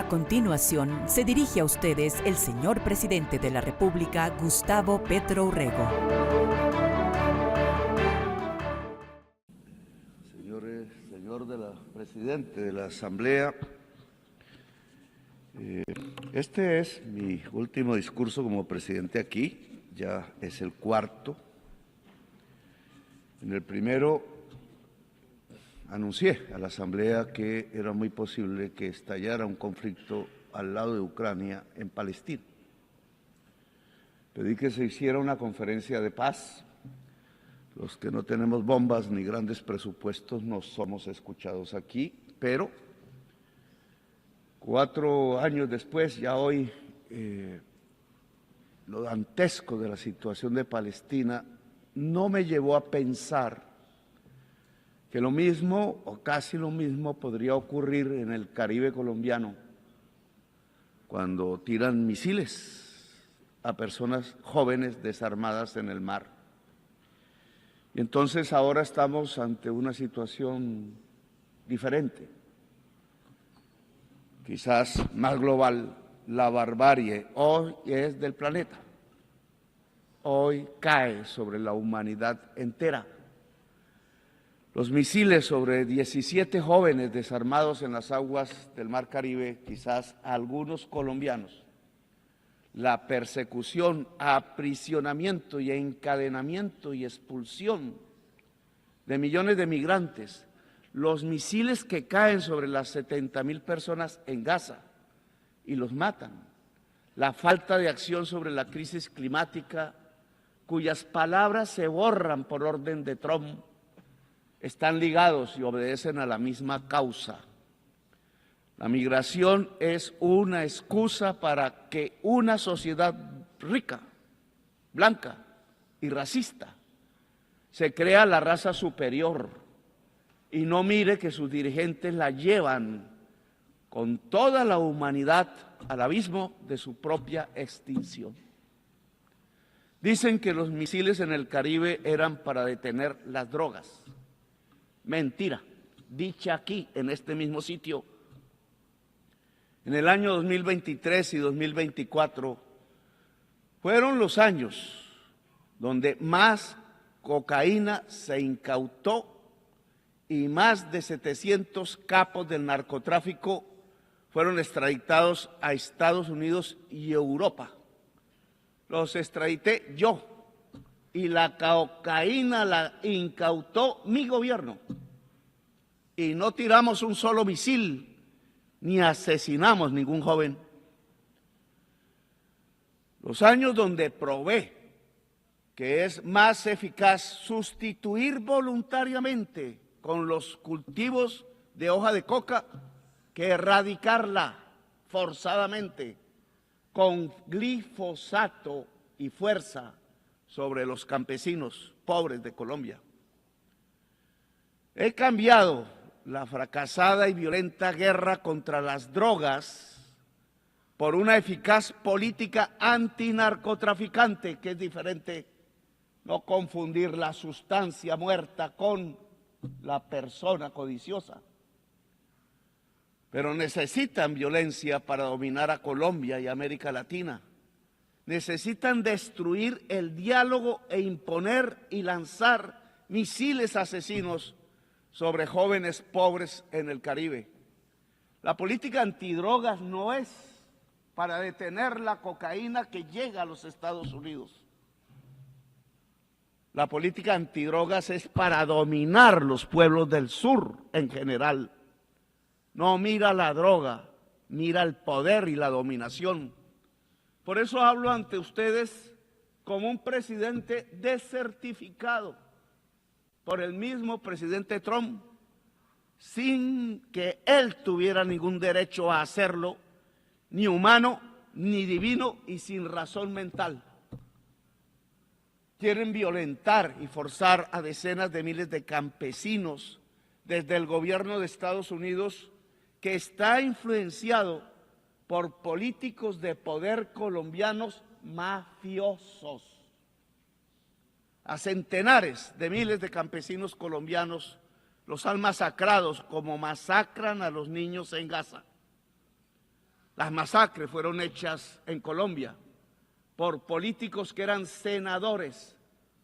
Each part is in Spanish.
A continuación, se dirige a ustedes el señor presidente de la República, Gustavo Petro Urrego. Señor presidente de la Asamblea, este es mi último discurso como presidente aquí, ya es el cuarto. En el primero anuncié a la Asamblea que era muy posible que estallara un conflicto al lado de Ucrania en Palestina. Pedí que se hiciera una conferencia de paz. Los que no tenemos bombas ni grandes presupuestos no somos escuchados aquí, pero 4 años después, ya hoy, lo dantesco de la situación de Palestina no me llevó a pensar que lo mismo o casi lo mismo podría ocurrir en el Caribe colombiano cuando tiran misiles a personas jóvenes desarmadas en el mar. Y entonces ahora estamos ante una situación diferente, quizás más global. La barbarie hoy es del planeta, hoy cae sobre la humanidad entera. Los misiles sobre 17 jóvenes desarmados en las aguas del Mar Caribe, quizás algunos colombianos, la persecución, aprisionamiento y encadenamiento y expulsión de millones de migrantes, los misiles que caen sobre las 70.000 personas en Gaza y los matan, la falta de acción sobre la crisis climática, cuyas palabras se borran por orden de Trump, están ligados y obedecen a la misma causa. La migración es una excusa para que una sociedad rica, blanca y racista se crea la raza superior y no mire que sus dirigentes la llevan con toda la humanidad al abismo de su propia extinción. Dicen que los misiles en el Caribe eran para detener las drogas. Mentira, dicha aquí, en este mismo sitio. En el año 2023 y 2024 fueron los años donde más cocaína se incautó y más de 700 capos del narcotráfico fueron extraditados a Estados Unidos y Europa. Los extradité yo. Y la cocaína la incautó mi gobierno. Y no tiramos un solo misil, ni asesinamos ningún joven. Los años donde probé que es más eficaz sustituir voluntariamente con los cultivos de hoja de coca que erradicarla forzadamente con glifosato y fuerza sobre los campesinos pobres de Colombia. He cambiado la fracasada y violenta guerra contra las drogas por una eficaz política antinarcotraficante, que es diferente, no confundir la sustancia muerta con la persona codiciosa. Pero necesitan violencia para dominar a Colombia y América Latina. Necesitan destruir el diálogo e imponer y lanzar misiles asesinos sobre jóvenes pobres en el Caribe. La política antidrogas no es para detener la cocaína que llega a los Estados Unidos. La política antidrogas es para dominar los pueblos del sur en general. No mira la droga, mira el poder y la dominación. Por eso hablo ante ustedes como un presidente desertificado por el mismo presidente Trump, sin que él tuviera ningún derecho a hacerlo, ni humano, ni divino y sin razón mental. Quieren violentar y forzar a decenas de miles de campesinos desde el gobierno de Estados Unidos, que está influenciado por políticos de poder colombianos mafiosos. A centenares de miles de campesinos colombianos los han masacrado como masacran a los niños en Gaza. Las masacres fueron hechas en Colombia por políticos que eran senadores,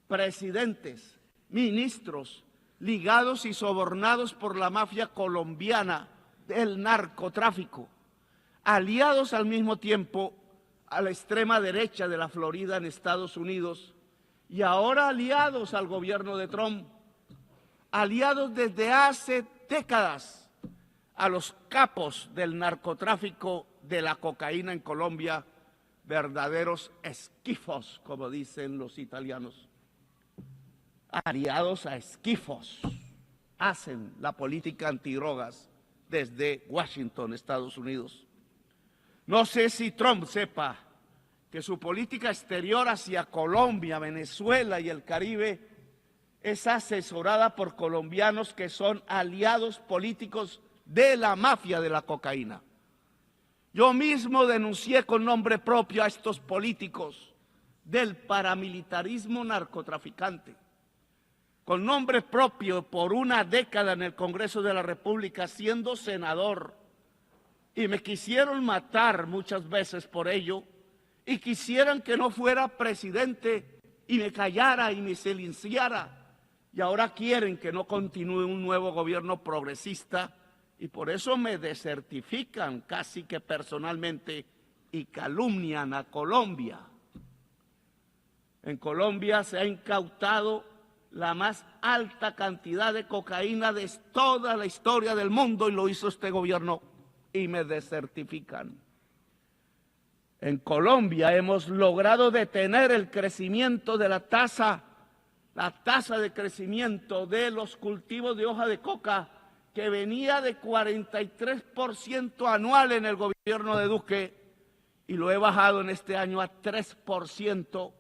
presidentes, ministros, ligados y sobornados por la mafia colombiana del narcotráfico, aliados al mismo tiempo a la extrema derecha de la Florida en Estados Unidos y ahora aliados al gobierno de Trump, aliados desde hace décadas a los capos del narcotráfico de la cocaína en Colombia, verdaderos esquifos, como dicen los italianos. Aliados a esquifos, hacen la política antidrogas desde Washington, Estados Unidos. No sé si Trump sepa que su política exterior hacia Colombia, Venezuela y el Caribe es asesorada por colombianos que son aliados políticos de la mafia de la cocaína. Yo mismo denuncié con nombre propio a estos políticos del paramilitarismo narcotraficante. Con nombre propio por una década en el Congreso de la República siendo senador, y me quisieron matar muchas veces por ello, y quisieran que no fuera presidente y me callara y me silenciara, y ahora quieren que no continúe un nuevo gobierno progresista, y por eso me desertifican casi que personalmente y calumnian a Colombia. En Colombia se ha incautado la más alta cantidad de cocaína de toda la historia del mundo y lo hizo este gobierno y me desertifican. En Colombia hemos logrado detener el crecimiento de la tasa de crecimiento de los cultivos de hoja de coca que venía de 43% anual en el gobierno de Duque y lo he bajado en este año a 3%.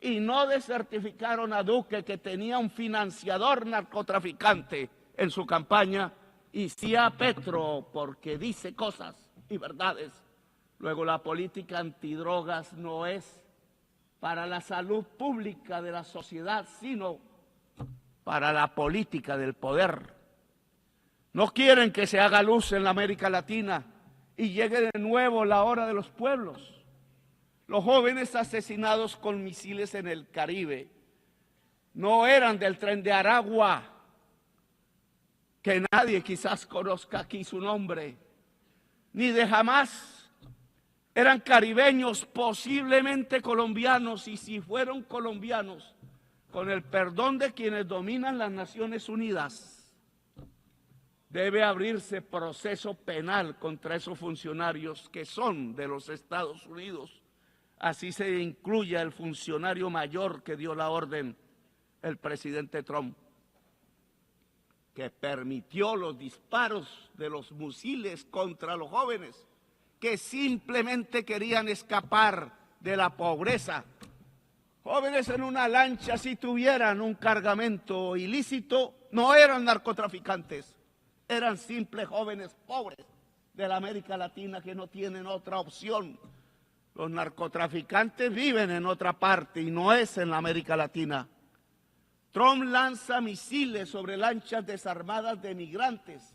Y no desertificaron a Duque, que tenía un financiador narcotraficante en su campaña, y sí a Petro, porque dice cosas y verdades. Luego, la política antidrogas no es para la salud pública de la sociedad, sino para la política del poder. No quieren que se haga luz en la América Latina y llegue de nuevo la hora de los pueblos. Los jóvenes asesinados con misiles en el Caribe no eran del Tren de Aragua, que nadie quizás conozca aquí su nombre, ni de Hamas. Eran caribeños, posiblemente colombianos, y si fueron colombianos, con el perdón de quienes dominan las Naciones Unidas, debe abrirse proceso penal contra esos funcionarios que son de los Estados Unidos. Así se incluye el funcionario mayor que dio la orden, el presidente Trump, que permitió los disparos de los misiles contra los jóvenes que simplemente querían escapar de la pobreza. Jóvenes en una lancha, si tuvieran un cargamento ilícito, no eran narcotraficantes, eran simples jóvenes pobres de la América Latina que no tienen otra opción. Los narcotraficantes viven en otra parte y no es en la América Latina. Trump lanza misiles sobre lanchas desarmadas de migrantes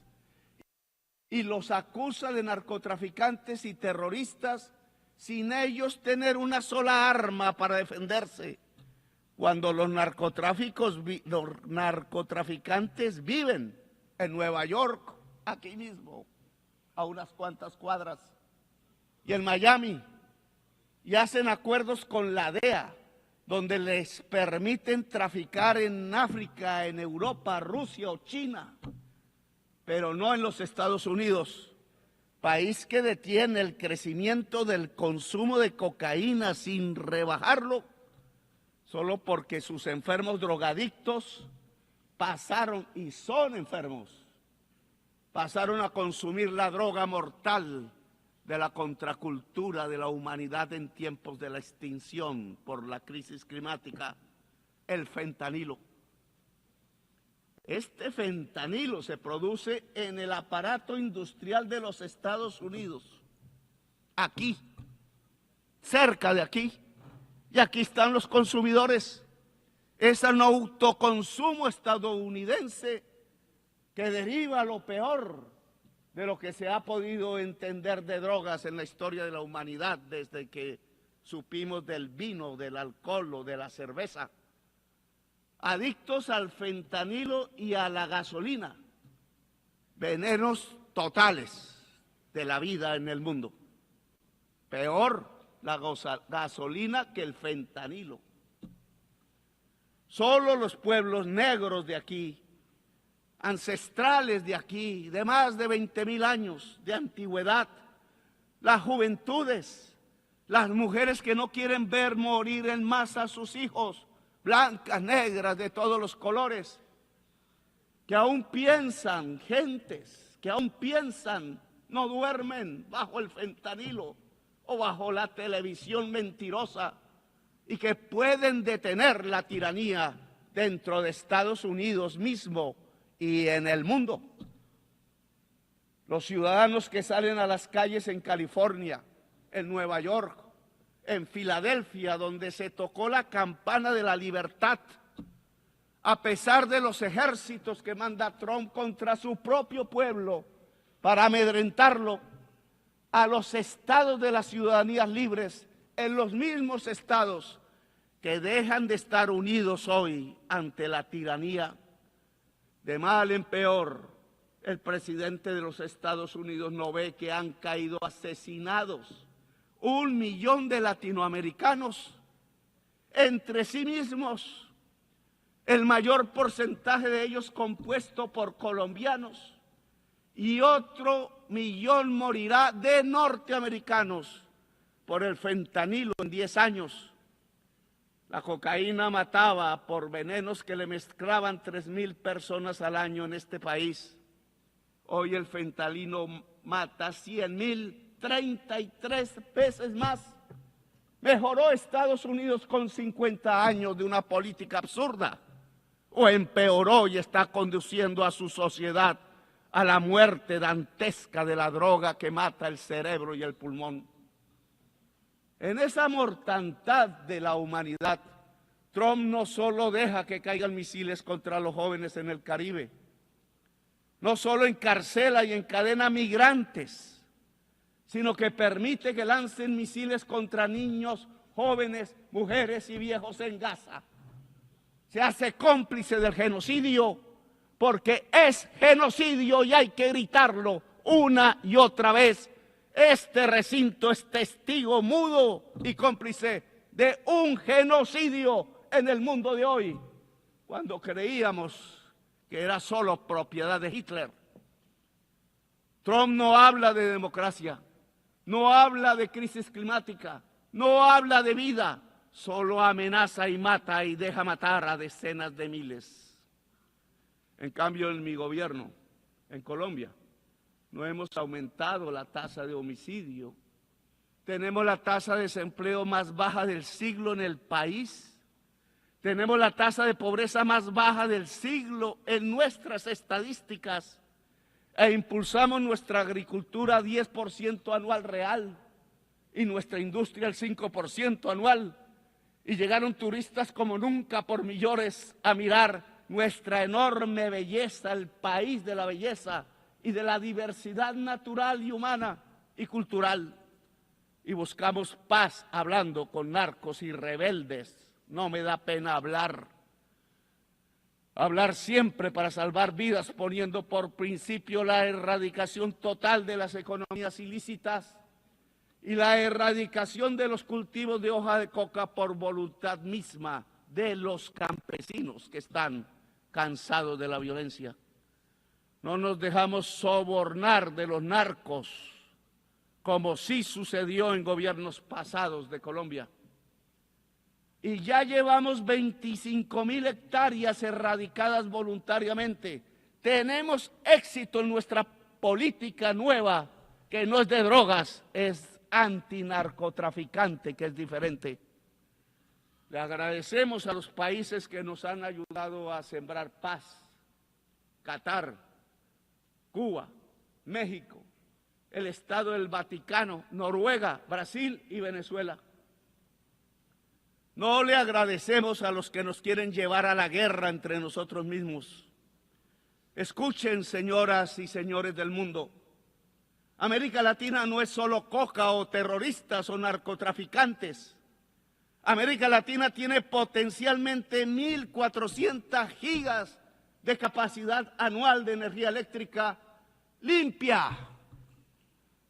y los acusa de narcotraficantes y terroristas sin ellos tener una sola arma para defenderse, cuando los narcotraficantes viven en Nueva York, aquí mismo, a unas cuantas cuadras, y en Miami, y hacen acuerdos con la DEA, donde les permiten traficar en África, en Europa, Rusia o China, pero no en los Estados Unidos, país que detiene el crecimiento del consumo de cocaína sin rebajarlo, solo porque sus enfermos drogadictos pasaron, y son enfermos, pasaron a consumir la droga mortal de la contracultura de la humanidad en tiempos de la extinción por la crisis climática, el fentanilo. Este fentanilo se produce en el aparato industrial de los Estados Unidos, aquí, cerca de aquí, y aquí están los consumidores. Es un autoconsumo estadounidense que deriva lo peor de lo que se ha podido entender de drogas en la historia de la humanidad desde que supimos del vino, del alcohol o de la cerveza. Adictos al fentanilo y a la gasolina, venenos totales de la vida en el mundo. Peor la gasolina que el fentanilo. Solo los pueblos negros de aquí, ancestrales de aquí, de más de 20.000 años de antigüedad, las juventudes, las mujeres que no quieren ver morir en masa a sus hijos, blancas, negras, de todos los colores, que aún piensan, gentes que aún piensan, no duermen bajo el fentanilo o bajo la televisión mentirosa, y que pueden detener la tiranía dentro de Estados Unidos mismo y en el mundo. Los ciudadanos que salen a las calles en California, en Nueva York, en Filadelfia, donde se tocó la campana de la libertad, a pesar de los ejércitos que manda Trump contra su propio pueblo para amedrentarlo, a los estados de las ciudadanías libres, en los mismos estados que dejan de estar unidos hoy ante la tiranía. De mal en peor, el presidente de los Estados Unidos no ve que han caído asesinados 1 millón de latinoamericanos entre sí mismos, el mayor porcentaje de ellos compuesto por colombianos, y otro 1 millón morirá de norteamericanos por el fentanilo en 10 años. La cocaína mataba por venenos que le mezclaban 3.000 personas al año en este país. Hoy el fentanilo mata 100.000, 33 veces más. ¿Mejoró Estados Unidos con 50 años de una política absurda? ¿O empeoró y está conduciendo a su sociedad a la muerte dantesca de la droga que mata el cerebro y el pulmón? En esa mortandad de la humanidad, Trump no solo deja que caigan misiles contra los jóvenes en el Caribe, no solo encarcela y encadena migrantes, sino que permite que lancen misiles contra niños, jóvenes, mujeres y viejos en Gaza. Se hace cómplice del genocidio, porque es genocidio y hay que gritarlo una y otra vez. Este recinto es testigo mudo y cómplice de un genocidio en el mundo de hoy, cuando creíamos que era solo propiedad de Hitler. Trump no habla de democracia, no habla de crisis climática, no habla de vida, solo amenaza y mata y deja matar a decenas de miles. En cambio, en mi gobierno, en Colombia, no hemos aumentado la tasa de homicidio. Tenemos la tasa de desempleo más baja del siglo en el país. Tenemos la tasa de pobreza más baja del siglo en nuestras estadísticas. E impulsamos nuestra agricultura 10% anual real y nuestra industria al 5% anual. Y llegaron turistas como nunca por millones a mirar nuestra enorme belleza, el país de la belleza y de la diversidad natural y humana y cultural. Y buscamos paz hablando con narcos y rebeldes. No me da pena hablar siempre para salvar vidas, poniendo por principio la erradicación total de las economías ilícitas y la erradicación de los cultivos de hoja de coca por voluntad misma de los campesinos que están cansados de la violencia. No nos dejamos sobornar de los narcos, como sí sucedió en gobiernos pasados de Colombia. Y ya llevamos 25.000 hectáreas erradicadas voluntariamente. Tenemos éxito en nuestra política nueva, que no es de drogas, es antinarcotraficante, que es diferente. Le agradecemos a los países que nos han ayudado a sembrar paz. Qatar, Cuba, México, el Estado del Vaticano, Noruega, Brasil y Venezuela. No le agradecemos a los que nos quieren llevar a la guerra entre nosotros mismos. Escuchen, señoras y señores del mundo, América Latina no es solo coca o terroristas o narcotraficantes. América Latina tiene potencialmente 1.400 gigas de capacidad anual de energía eléctrica limpia,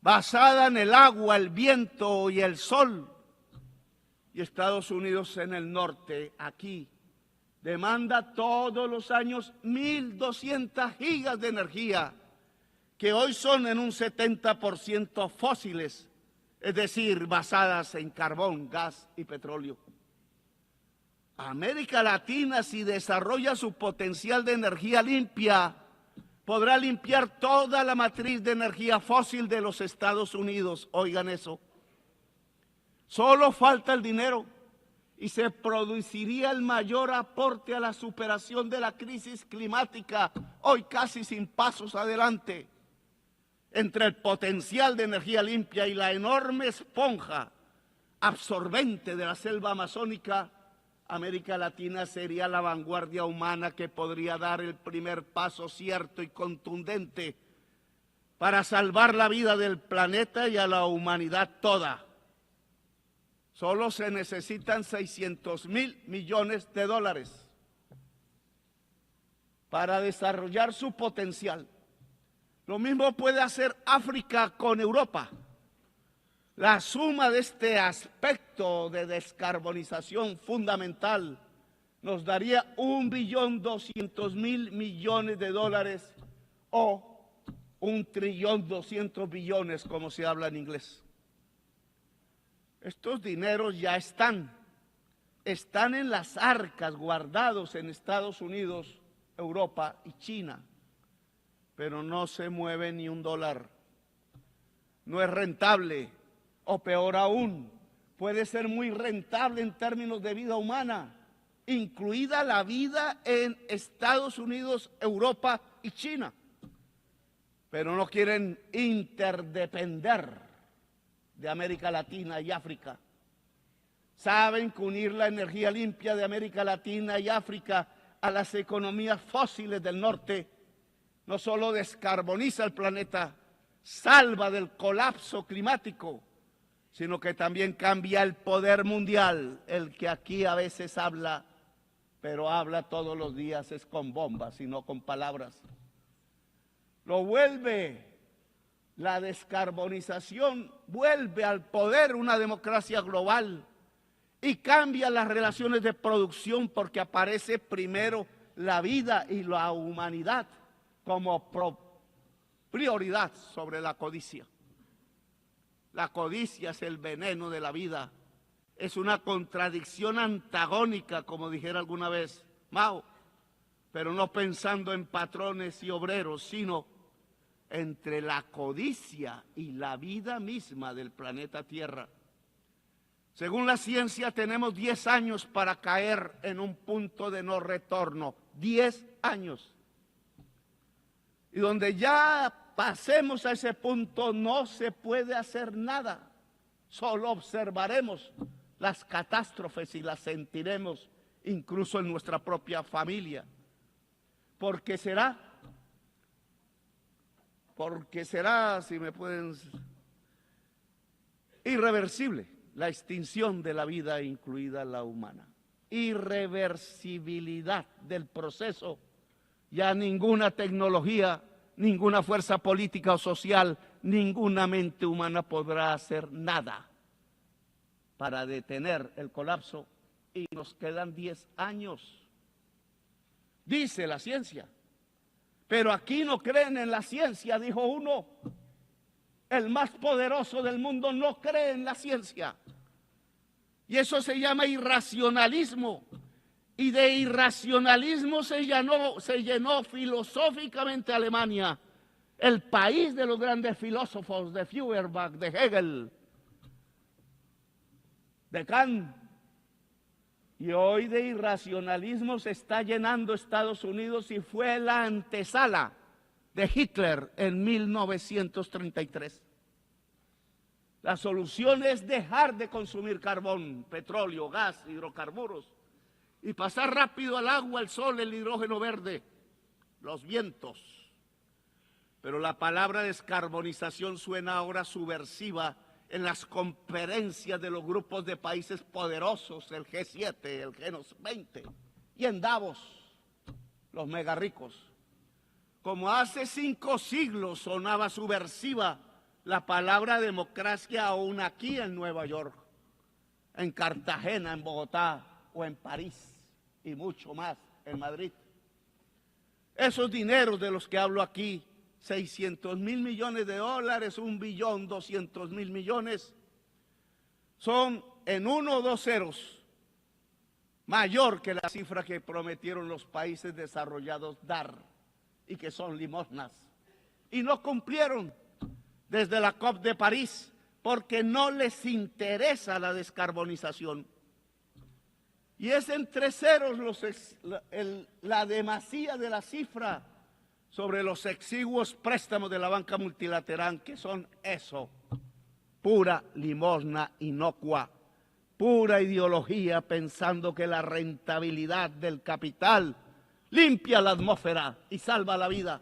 basada en el agua, el viento y el sol. Y Estados Unidos en el norte, aquí, demanda todos los años 1.200 gigas de energía, que hoy son en un 70% fósiles, es decir, basadas en carbón, gas y petróleo. América Latina, si desarrolla su potencial de energía limpia, podrá limpiar toda la matriz de energía fósil de los Estados Unidos. Oigan eso. Solo falta el dinero y se produciría el mayor aporte a la superación de la crisis climática, hoy casi sin pasos adelante. Entre el potencial de energía limpia y la enorme esponja absorbente de la selva amazónica, América Latina sería la vanguardia humana que podría dar el primer paso cierto y contundente para salvar la vida del planeta y a la humanidad toda. Solo se necesitan 600.000 millones de dólares para desarrollar su potencial. Lo mismo puede hacer África con Europa. La suma de este aspecto de descarbonización fundamental nos daría 1.200.000 millones de dólares o 1.200 billones, como se habla en inglés. Estos dineros ya están en las arcas guardados en Estados Unidos, Europa y China, pero no se mueve ni un dólar. No es rentable, o peor aún, puede ser muy rentable en términos de vida humana, incluida la vida en Estados Unidos, Europa y China, pero no quieren interdepender de América Latina y África. Saben que unir la energía limpia de América Latina y África a las economías fósiles del norte no solo descarboniza el planeta, salva del colapso climático, sino que también cambia el poder mundial, el que aquí a veces habla, pero habla todos los días es con bombas y no con palabras. Lo vuelve. La descarbonización vuelve al poder una democracia global y cambia las relaciones de producción porque aparece primero la vida y la humanidad como prioridad sobre la codicia. La codicia es el veneno de la vida, es una contradicción antagónica, como dijera alguna vez Mao, pero no pensando en patrones y obreros, sino entre la codicia y la vida misma del planeta Tierra. Según la ciencia, tenemos 10 años para caer en un punto de no retorno. 10 años. Y donde ya pasemos a ese punto, no se puede hacer nada. Solo observaremos las catástrofes y las sentiremos incluso en nuestra propia familia. Porque será, si me pueden, irreversible la extinción de la vida, incluida la humana. Irreversibilidad del proceso. Ya ninguna tecnología, ninguna fuerza política o social, ninguna mente humana podrá hacer nada para detener el colapso y nos quedan 10 años. Dice la ciencia. Pero aquí no creen en la ciencia, dijo uno. El más poderoso del mundo no cree en la ciencia. Y eso se llama irracionalismo. Y de irracionalismo se llenó filosóficamente Alemania, el país de los grandes filósofos, de Feuerbach, de Hegel, de Kant. Y hoy de irracionalismo se está llenando Estados Unidos y fue la antesala de Hitler en 1933. La solución es dejar de consumir carbón, petróleo, gas, hidrocarburos y pasar rápido al agua, el sol, el hidrógeno verde, los vientos. pero la palabra descarbonización suena ahora subversiva en las conferencias de los grupos de países poderosos, el G7, el G20, y en Davos, los mega ricos. Como hace 5 siglos sonaba subversiva la palabra democracia aún aquí en Nueva York, en Cartagena, en Bogotá o en París y mucho más en Madrid. Esos dineros de los que hablo aquí, 600.000 millones de dólares, 1.200.000 millones, son en 1 o 2 ceros mayor que la cifra que prometieron los países desarrollados dar y que son limosnas. Y no cumplieron desde la COP de París porque no les interesa la descarbonización. Y es entre ceros la demasía de la cifra sobre los exiguos préstamos de la banca multilateral, que son eso, pura limosna inocua, pura ideología pensando que la rentabilidad del capital limpia la atmósfera y salva la vida.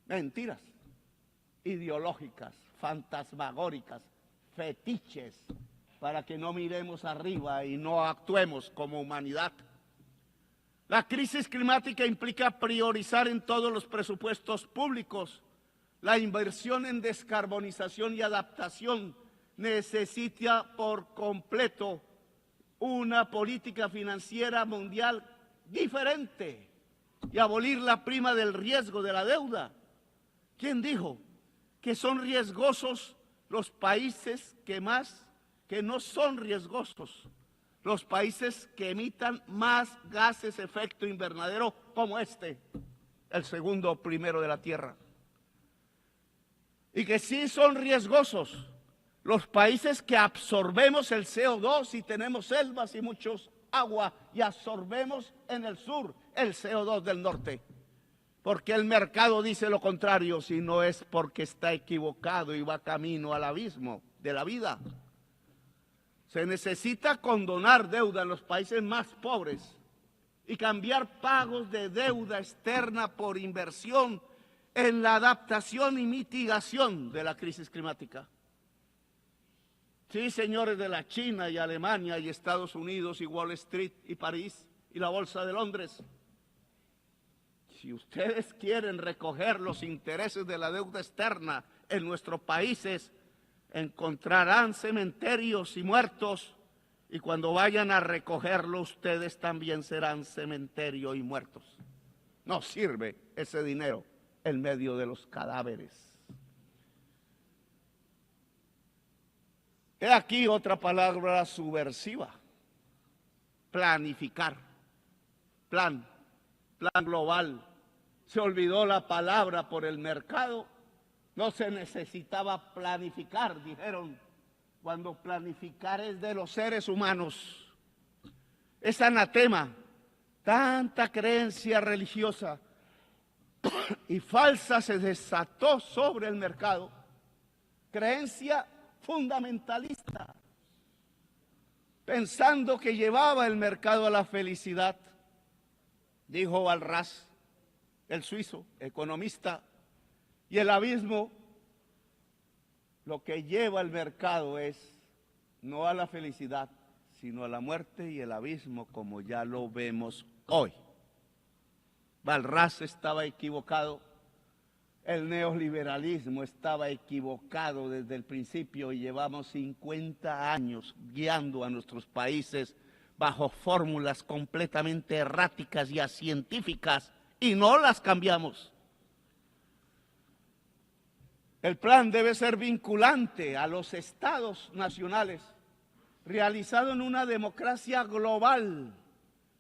Mentiras ideológicas, fantasmagóricas, fetiches, para que no miremos arriba y no actuemos como humanidad. La crisis climática implica priorizar en todos los presupuestos públicos la inversión en descarbonización y adaptación. Necesita por completo una política financiera mundial diferente y abolir la prima del riesgo de la deuda. ¿Quién dijo que son riesgosos los países que no son riesgosos? Los países que emitan más gases de efecto invernadero como el segundo primero de la Tierra. Y que sí son riesgosos los países que absorbemos el CO2 y tenemos selvas y muchos agua y absorbemos en el sur el CO2 del norte. Porque el mercado dice lo contrario, si no es porque está equivocado y va camino al abismo de la vida. Se necesita condonar deuda en los países más pobres y cambiar pagos de deuda externa por inversión en la adaptación y mitigación de la crisis climática. Sí, señores de la China y Alemania y Estados Unidos y Wall Street y París y la Bolsa de Londres, si ustedes quieren recoger los intereses de la deuda externa en nuestros países, encontrarán cementerios y muertos, y cuando vayan a recogerlo ustedes también serán cementerio y muertos. No sirve ese dinero en medio de los cadáveres. He aquí otra palabra subversiva: planificar, plan global. Se olvidó la palabra por el mercado. No se necesitaba planificar, dijeron, cuando planificar es de los seres humanos. Es anatema, tanta creencia religiosa y falsa se desató sobre el mercado. Creencia fundamentalista, pensando que llevaba el mercado a la felicidad. Dijo Walras, el suizo, economista, y el abismo, lo que lleva el mercado es no a la felicidad, sino a la muerte y el abismo, como ya lo vemos hoy. Walras estaba equivocado, el neoliberalismo estaba equivocado desde el principio y llevamos 50 años guiando a nuestros países bajo fórmulas completamente erráticas y acientíficas y no las cambiamos. El plan debe ser vinculante a los estados nacionales, realizado en una democracia global,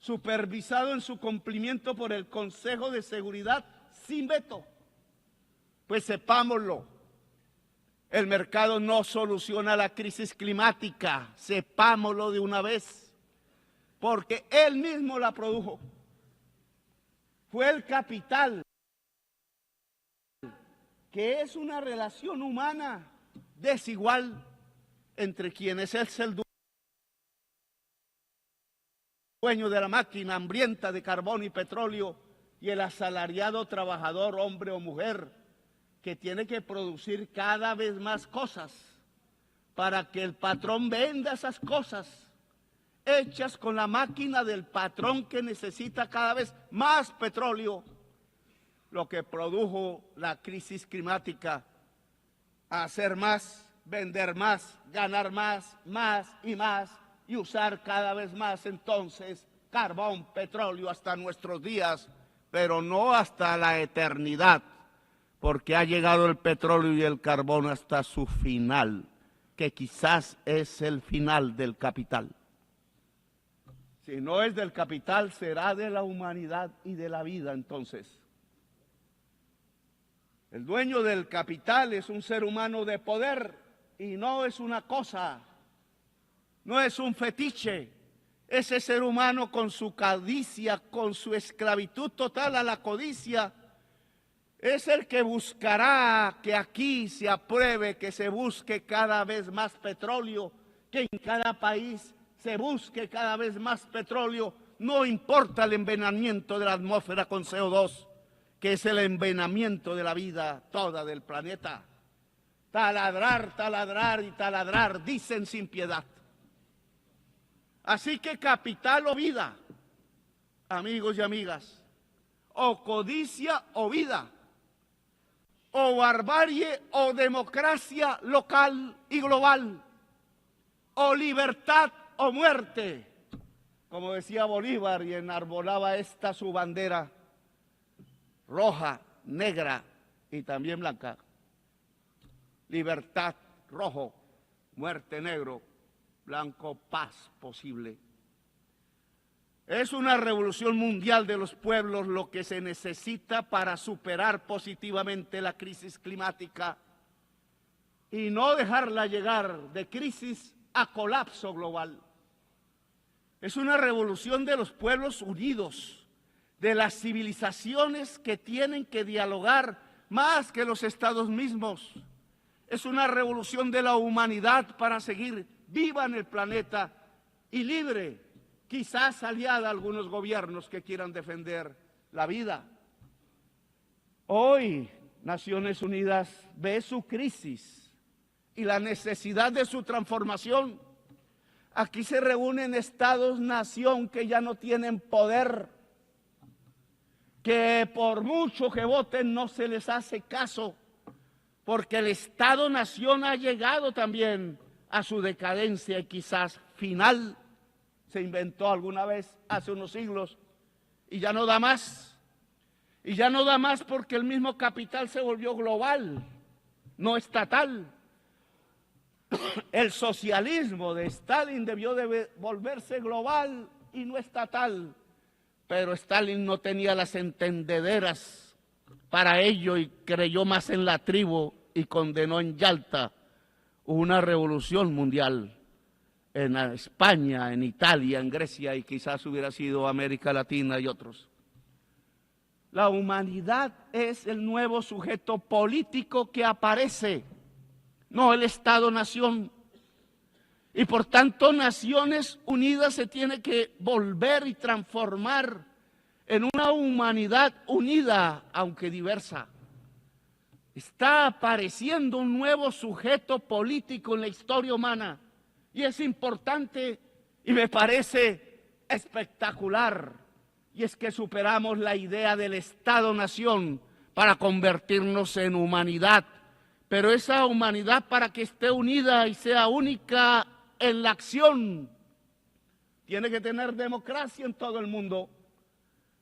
supervisado en su cumplimiento por el Consejo de Seguridad sin veto. Pues sepámoslo, el mercado no soluciona la crisis climática, sepámoslo de una vez, porque él mismo la produjo. Fue el capital, que es una relación humana desigual entre quienes es el dueño de la máquina hambrienta de carbón y petróleo y el asalariado trabajador, hombre o mujer, que tiene que producir cada vez más cosas para que el patrón venda esas cosas hechas con la máquina del patrón, que necesita cada vez más petróleo, lo que produjo la crisis climática: hacer más, vender más, ganar más, más y usar cada vez más entonces carbón, petróleo hasta nuestros días, pero no hasta la eternidad, porque ha llegado el petróleo y el carbón hasta su final, que quizás es el final del capital. Si no es del capital, será de la humanidad y de la vida entonces. El dueño del capital es un ser humano de poder y no es una cosa, no es un fetiche. Ese ser humano con su codicia, con su esclavitud total a la codicia, es el que buscará que aquí se apruebe, que se busque cada vez más petróleo, que en cada país se busque cada vez más petróleo, no importa el envenenamiento de la atmósfera con CO2, que es el envenenamiento de la vida toda del planeta. Taladrar, taladrar y taladrar, dicen sin piedad. Así que capital o vida, amigos y amigas, o codicia o vida, o barbarie o democracia local y global, o libertad o muerte, como decía Bolívar y enarbolaba esta su bandera roja, negra y también blanca. Libertad rojo, muerte negro, blanco paz posible. Es una revolución mundial de los pueblos lo que se necesita para superar positivamente la crisis climática y no dejarla llegar de crisis a colapso global. Es una revolución de los pueblos unidos, de las civilizaciones que tienen que dialogar más que los estados mismos. Es una revolución de la humanidad para seguir viva en el planeta y libre, quizás aliada a algunos gobiernos que quieran defender la vida. Hoy Naciones Unidas ve su crisis y la necesidad de su transformación. Aquí se reúnen estados-nación que ya no tienen poder, que por mucho que voten no se les hace caso, porque el Estado-nación ha llegado también a su decadencia y quizás final. Se inventó alguna vez hace unos siglos y ya no da más. Y ya no da más porque el mismo capital se volvió global, no estatal. El socialismo de Stalin debió de volverse global y no estatal, pero Stalin no tenía las entendederas para ello y creyó más en la tribu y condenó en Yalta una revolución mundial en España, en Italia, en Grecia y quizás hubiera sido América Latina y otros. La humanidad es el nuevo sujeto político que aparece, no el Estado-nación. Y por tanto, Naciones Unidas se tiene que volver y transformar en una humanidad unida, aunque diversa. Está apareciendo un nuevo sujeto político en la historia humana y es importante y me parece espectacular. Y es que superamos la idea del Estado-nación para convertirnos en humanidad. Pero esa humanidad, para que esté unida y sea única en la acción, tiene que tener democracia en todo el mundo.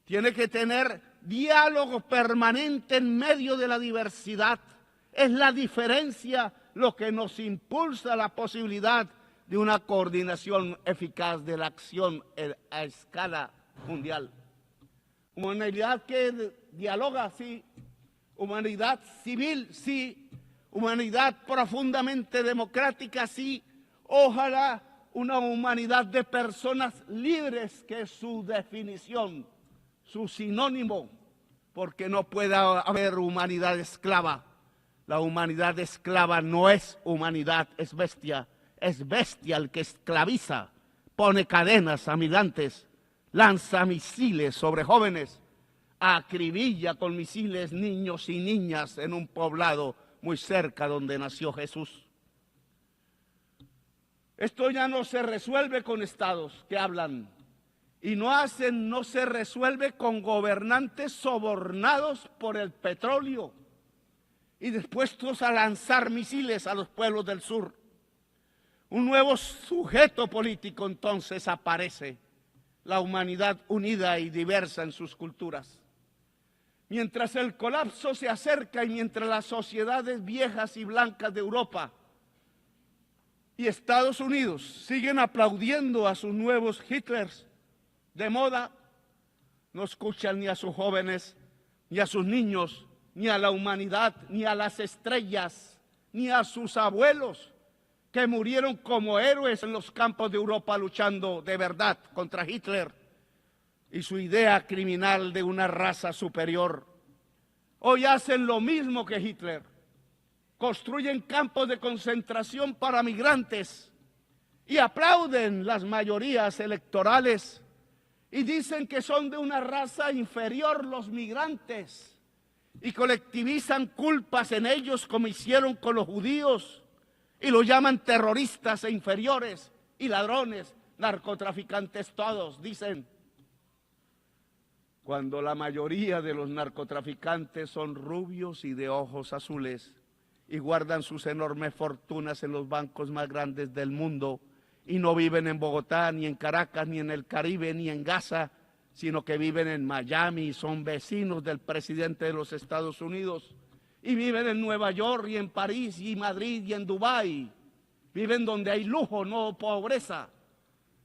Tiene que tener diálogo permanente en medio de la diversidad. Es la diferencia lo que nos impulsa la posibilidad de una coordinación eficaz de la acción a escala mundial. Humanidad que dialoga, sí. Humanidad civil, sí. Humanidad profundamente democrática, sí. Ojalá una humanidad de personas libres, que es su definición, su sinónimo, porque no puede haber humanidad esclava. La humanidad esclava no es humanidad, es bestia el que esclaviza, pone cadenas a migrantes, lanza misiles sobre jóvenes, acribilla con misiles niños y niñas en un poblado muy cerca donde nació Jesús. Esto ya no se resuelve con estados que hablan y no se resuelve con gobernantes sobornados por el petróleo y dispuestos a lanzar misiles a los pueblos del sur. Un nuevo sujeto político entonces aparece, la humanidad unida y diversa en sus culturas. Mientras el colapso se acerca y mientras las sociedades viejas y blancas de Europa y Estados Unidos siguen aplaudiendo a sus nuevos Hitlers de moda, no escuchan ni a sus jóvenes, ni a sus niños, ni a la humanidad, ni a las estrellas, ni a sus abuelos que murieron como héroes en los campos de Europa luchando de verdad contra Hitler y su idea criminal de una raza superior. Hoy hacen lo mismo que Hitler. Construyen campos de concentración para migrantes y aplauden las mayorías electorales y dicen que son de una raza inferior los migrantes y colectivizan culpas en ellos como hicieron con los judíos y los llaman terroristas e inferiores y ladrones, narcotraficantes todos, dicen. Cuando la mayoría de los narcotraficantes son rubios y de ojos azules y guardan sus enormes fortunas en los bancos más grandes del mundo y no viven en Bogotá, ni en Caracas, ni en el Caribe, ni en Gaza, sino que viven en Miami y son vecinos del presidente de los Estados Unidos y viven en Nueva York y en París y Madrid y en Dubái. Viven donde hay lujo, no pobreza.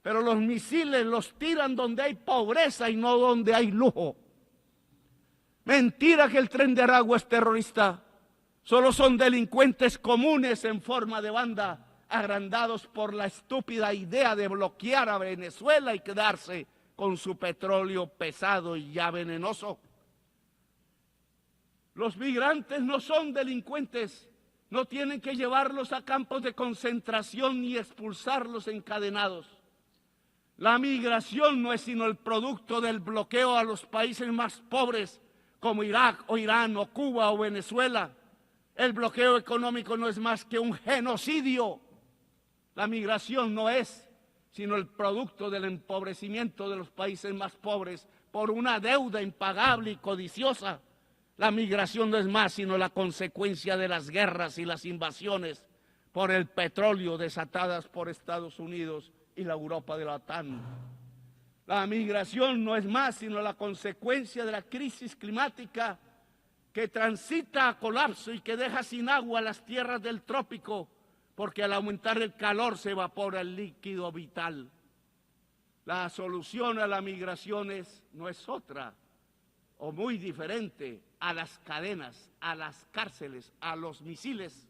Pero los misiles los tiran donde hay pobreza y no donde hay lujo. Mentira que el Tren de Aragua es terrorista. Solo son delincuentes comunes en forma de banda, agrandados por la estúpida idea de bloquear a Venezuela y quedarse con su petróleo pesado y ya venenoso. Los migrantes no son delincuentes, no tienen que llevarlos a campos de concentración ni expulsarlos encadenados. La migración no es sino el producto del bloqueo a los países más pobres como Irak o Irán o Cuba o Venezuela. El bloqueo económico no es más que un genocidio. La migración no es sino el producto del empobrecimiento de los países más pobres por una deuda impagable y codiciosa. La migración no es más sino la consecuencia de las guerras y las invasiones por el petróleo desatadas por Estados Unidos y la Europa de la OTAN. La migración no es más sino la consecuencia de la crisis climática que transita a colapso y que deja sin agua las tierras del trópico, porque al aumentar el calor se evapora el líquido vital. La solución a la migración no es otra o muy diferente a las cadenas, a las cárceles, a los misiles.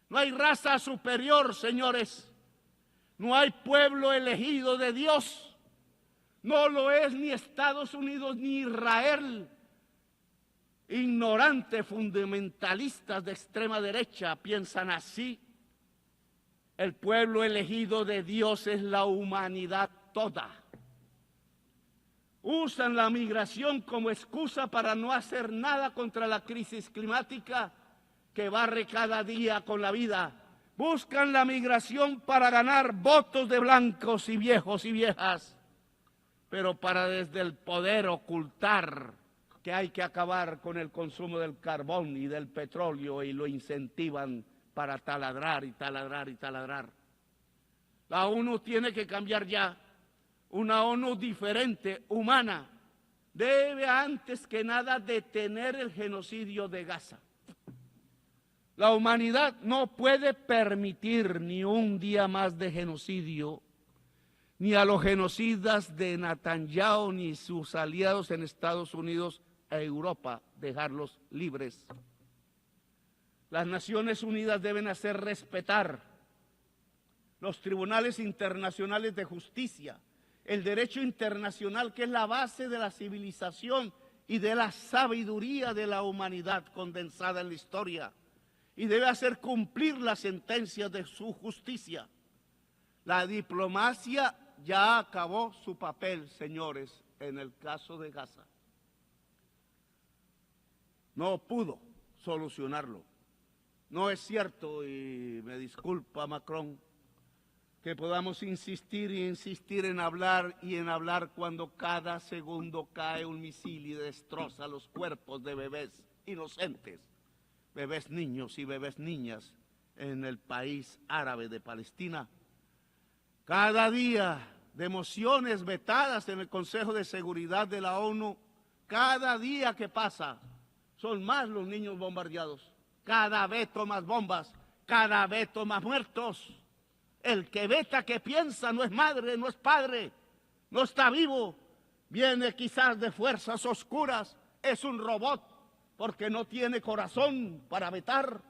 No hay raza superior, señores. No hay pueblo elegido de Dios. No lo es ni Estados Unidos ni Israel. Ignorantes fundamentalistas de extrema derecha piensan así. El pueblo elegido de Dios es la humanidad toda. Usan la migración como excusa para no hacer nada contra la crisis climática que barre cada día con la vida. Buscan la migración para ganar votos de blancos y viejos y viejas, pero para desde el poder ocultar que hay que acabar con el consumo del carbón y del petróleo y lo incentivan para taladrar y taladrar y taladrar. La ONU tiene que cambiar ya. Una ONU diferente, humana, debe antes que nada detener el genocidio de Gaza. La humanidad no puede permitir ni un día más de genocidio, ni a los genocidas de Netanyahu ni sus aliados en Estados Unidos e Europa, dejarlos libres. Las Naciones Unidas deben hacer respetar los tribunales internacionales de justicia, el derecho internacional que es la base de la civilización y de la sabiduría de la humanidad condensada en la historia, y debe hacer cumplir las sentencias de su justicia. La diplomacia ya acabó su papel, señores, en el caso de Gaza. no pudo solucionarlo. No es cierto, y me disculpa Macron, que podamos insistir y insistir en hablar y en hablar cuando cada segundo cae un misil y destroza los cuerpos de bebés inocentes, bebés niños y bebés niñas en el país árabe de Palestina. Cada día de mociones vetadas en el Consejo de Seguridad de la ONU, cada día que pasa son más los niños bombardeados, cada veto más bombas, cada veto más muertos. El que veta, que piensa, no es madre, no es padre, no está vivo, viene quizás de fuerzas oscuras, es un robot porque no tiene corazón para vetar.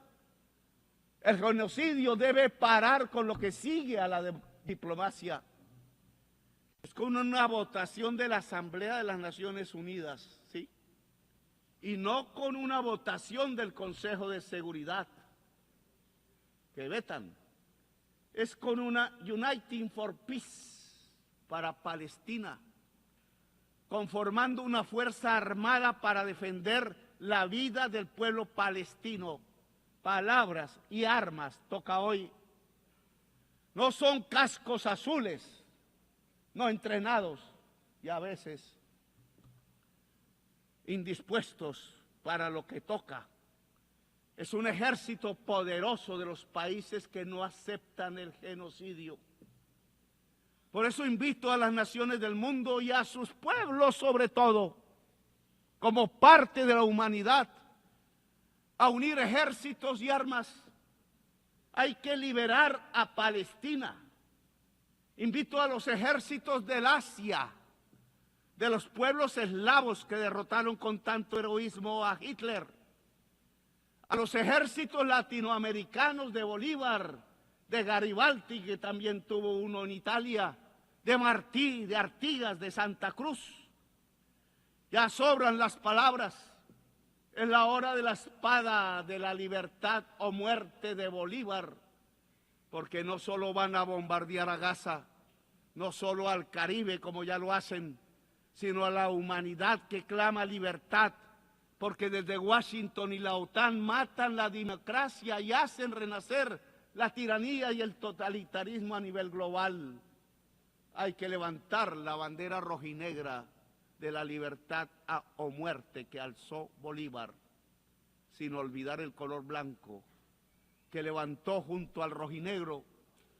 El genocidio debe parar con lo que sigue a la diplomacia. Es con una votación de la Asamblea de las Naciones Unidas, ¿sí? Y no con una votación del Consejo de Seguridad, que vetan. Es con una Uniting for Peace para Palestina, conformando una fuerza armada para defender la vida del pueblo palestino. Palabras y armas toca hoy. No son cascos azules, no entrenados y a veces indispuestos para lo que toca. Es un ejército poderoso de los países que no aceptan el genocidio. Por eso invito a las naciones del mundo y a sus pueblos sobre todo, como parte de la humanidad, a unir ejércitos y armas. Hay que liberar a Palestina. Invito a los ejércitos del Asia, de los pueblos eslavos que derrotaron con tanto heroísmo a Hitler, a los ejércitos latinoamericanos de Bolívar, de Garibaldi, que también tuvo uno en Italia, de Martí, de Artigas, de Santa Cruz. Ya sobran las palabras. Es la hora de la espada, de la libertad o muerte de Bolívar, porque no solo van a bombardear a Gaza, no solo al Caribe como ya lo hacen, sino a la humanidad que clama libertad, porque desde Washington y la OTAN matan la democracia y hacen renacer la tiranía y el totalitarismo a nivel global. Hay que levantar la bandera rojinegra de la libertad o muerte que alzó Bolívar, sin olvidar el color blanco que levantó junto al rojinegro,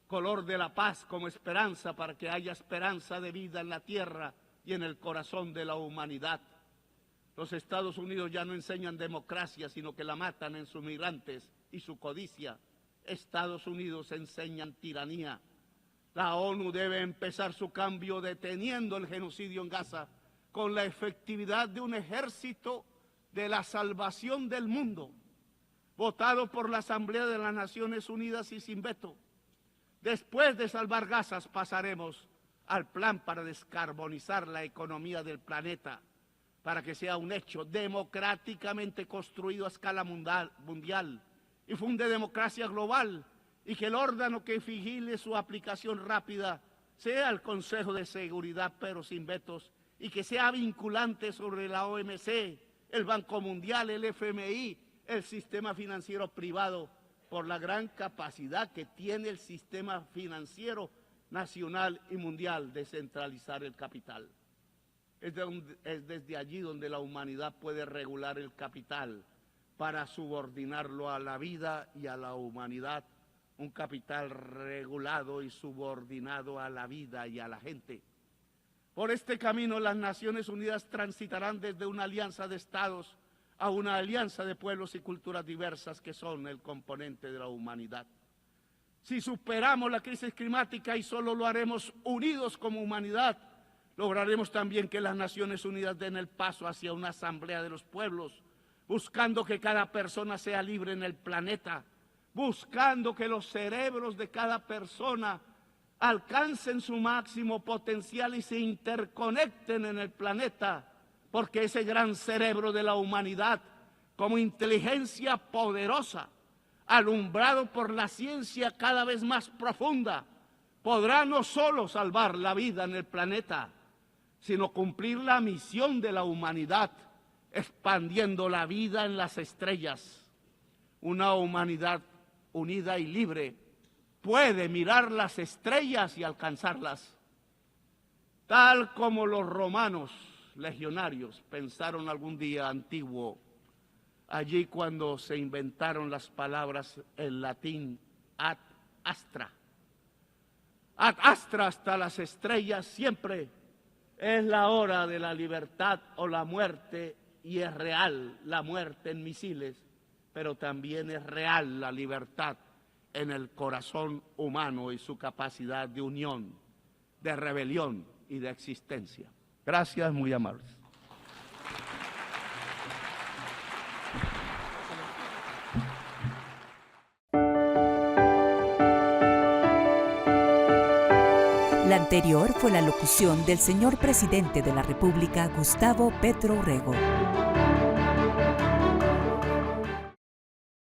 color de la paz como esperanza para que haya esperanza de vida en la tierra y en el corazón de la humanidad. Los Estados Unidos ya no enseñan democracia, sino que la matan en sus migrantes y su codicia. Estados Unidos enseñan tiranía. La ONU debe empezar su cambio deteniendo el genocidio en Gaza con la efectividad de un ejército de la salvación del mundo, votado por la Asamblea de las Naciones Unidas y sin veto. Después de salvar Gaza pasaremos al plan para descarbonizar la economía del planeta, para que sea un hecho democráticamente construido a escala mundial y funde democracia global, y que el órgano que vigile su aplicación rápida sea el Consejo de Seguridad, pero sin vetos, y que sea vinculante sobre la OMC, el Banco Mundial, el FMI, el sistema financiero privado, por la gran capacidad que tiene el sistema financiero nacional y mundial de centralizar el capital. Es desde allí donde la humanidad puede regular el capital para subordinarlo a la vida y a la humanidad, un capital regulado y subordinado a la vida y a la gente. Por este camino las Naciones Unidas transitarán desde una alianza de estados a una alianza de pueblos y culturas diversas que son el componente de la humanidad. Si superamos la crisis climática, y solo lo haremos unidos como humanidad, lograremos también que las Naciones Unidas den el paso hacia una asamblea de los pueblos, buscando que cada persona sea libre en el planeta, buscando que los cerebros de cada persona alcancen su máximo potencial y se interconecten en el planeta, porque ese gran cerebro de la humanidad, como inteligencia poderosa, alumbrado por la ciencia cada vez más profunda, podrá no solo salvar la vida en el planeta, sino cumplir la misión de la humanidad, expandiendo la vida en las estrellas. Una humanidad unida y libre puede mirar las estrellas y alcanzarlas, tal como los romanos legionarios pensaron algún día antiguo, allí cuando se inventaron las palabras en latín ad astra. Ad astra, hasta las estrellas, siempre es la hora de la libertad o la muerte, y es real la muerte en misiles, pero también es real la libertad en el corazón humano y su capacidad de unión, de rebelión y de existencia. Gracias, muy amables. La anterior fue la locución del señor presidente de la República, Gustavo Petro Urrego.